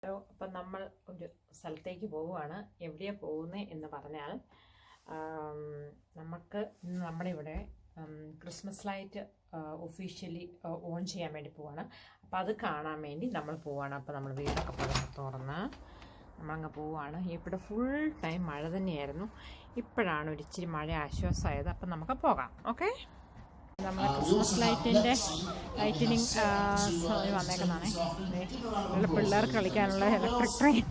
അപ്പം നമ്മൾ ഒരു സ്ഥലത്തേക്ക് പോവുകയാണ്. എവിടെയാണ് പോകുന്നത് എന്ന് പറഞ്ഞാൽ, നമുക്ക് ഇന്ന് നമ്മുടെ ഇവിടെ ക്രിസ്മസ് ലൈറ്റ് ഒഫീഷ്യലി ഓൺ ചെയ്യാൻ വേണ്ടി പോവാണ്. അപ്പോൾ അത് കാണാൻ വേണ്ടി നമ്മൾ പോവുകയാണ്. അപ്പോൾ നമ്മൾ വീടൊക്കെ തുറന്ന് നമ്മളങ്ങ് പോവുകയാണ്. ഇവിടെ ഫുൾ ടൈം മഴ തന്നെയായിരുന്നു. ഇപ്പോഴാണ് ഒരു ഇച്ചിരി മഴ ആശ്വാസമായത്. അപ്പം നമുക്ക് പോകാം. ഓക്കെ, നമ്മളെ ക്രിസ്മസ് ലൈറ്റിനിങ് വന്നേക്കുന്നതാണേ. നല്ല പിള്ളേർക്ക് കളിക്കാനുള്ള ഇലക്ട്രിക് ട്രെയിൻ.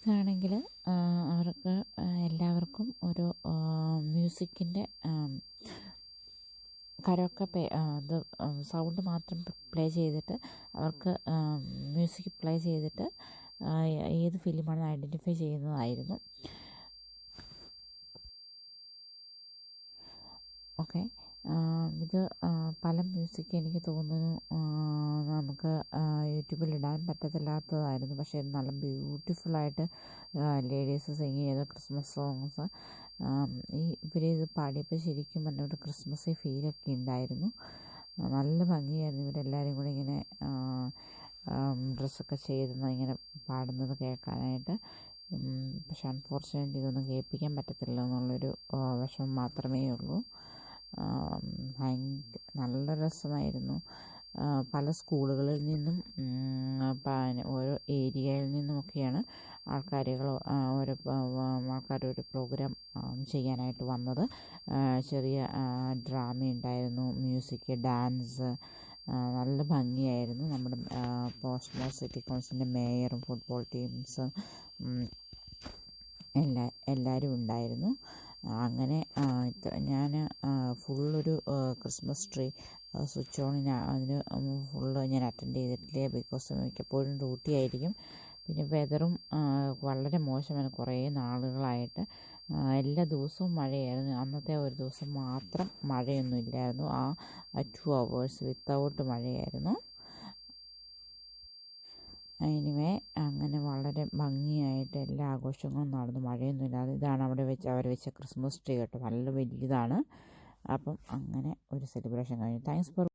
ഇതാണെങ്കിൽ അവർക്ക് എല്ലാവർക്കും ഒരു മ്യൂസിക്കിൻ്റെ കരോക്കെ അത് സൗണ്ട് മാത്രം പ്ലേ ചെയ്തിട്ട് അവർക്ക് മ്യൂസിക് പ്ലേ ചെയ്തിട്ട് ഏത് ഫിലിമാണെന്ന് ഐഡൻറ്റിഫൈ ചെയ്യുന്നതായിരുന്നു. ഓക്കെ, ഇത് പല മ്യൂസിക് എനിക്ക് തോന്നുന്നു നമുക്ക് യൂട്യൂബിൽ ഇടാൻ പറ്റത്തില്ലാത്തതായിരുന്നു. പക്ഷേ നല്ല ബ്യൂട്ടിഫുള്ളായിട്ട് ലേഡീസ് സിങ് ചെയ്ത ക്രിസ്മസ് സോങ്സ് ഇവരിത് പാടിയപ്പോൾ ശരിക്കും പറഞ്ഞ ഒരു ക്രിസ്മസ് ഫീലൊക്കെ ഉണ്ടായിരുന്നു. നല്ല ഭംഗിയായിരുന്നു ഇവരെല്ലാവരും കൂടി ഇങ്ങനെ ഡ്രസ്സൊക്കെ ചെയ്തെന്ന് ഇങ്ങനെ പാടുന്നത് കേൾക്കാനായിട്ട്. പക്ഷെ അൺഫോർച്ചുനേറ്റ്ലി ഇതൊന്നും കേൾപ്പിക്കാൻ പറ്റത്തില്ല എന്നുള്ളൊരു വിഷമം മാത്രമേ ഉള്ളൂ. നല്ല രസമായിരുന്നു. പല സ്കൂളുകളിൽ നിന്നും ഓരോ ഏരിയയിൽ നിന്നുമൊക്കെയാണ് ആൾക്കാരൊരു പ്രോഗ്രാം ചെയ്യാനായിട്ട് വന്നത്. ചെറിയ ഡ്രാമ ഉണ്ടായിരുന്നു, മ്യൂസിക്, ഡാൻസ്, നല്ല ഭംഗിയായിരുന്നു. നമ്മുടെ പോസ്റ്റ്മോർ സിറ്റി കൗൺസിലിൻ്റെ മേയറും ഫുട്ബോൾ ടീംസും എല്ലാവരും ഉണ്ടായിരുന്നു. അങ്ങനെ ഞാൻ ഫുള്ളൊരു ക്രിസ്മസ് ട്രീ സ്വിച്ച് ഓണിന് അതിന് ഫുള്ള് ഞാൻ അറ്റൻഡ് ചെയ്തിട്ടില്ല. ബിക്കോസ് മിക്കപ്പോഴും ഡ്യൂട്ടി ആയിരിക്കും. പിന്നെ വെതറും വളരെ മോശമാണ്. കുറേ നാളുകളായിട്ട് എല്ലാ ദിവസവും മഴയായിരുന്നു. അന്നത്തെ ഒരു ദിവസം മാത്രം മഴയൊന്നും ഇല്ലായിരുന്നു. ആ 2 hours വിത്തൗട്ട് മഴയായിരുന്നു. എനിവേ അങ്ങനെ വളരെ ഭംഗിയായിട്ട് എല്ലാ ആഘോഷങ്ങളും നടന്നു, മഴയൊന്നുമില്ലാതെ. ഇതാണ് അവർ വെച്ച ക്രിസ്മസ് ട്രീ കേട്ടോ, നല്ല വലിയതാണ്. അപ്പം അങ്ങനെ ഒരു സെലിബ്രേഷൻ കഴിഞ്ഞു. Thanks for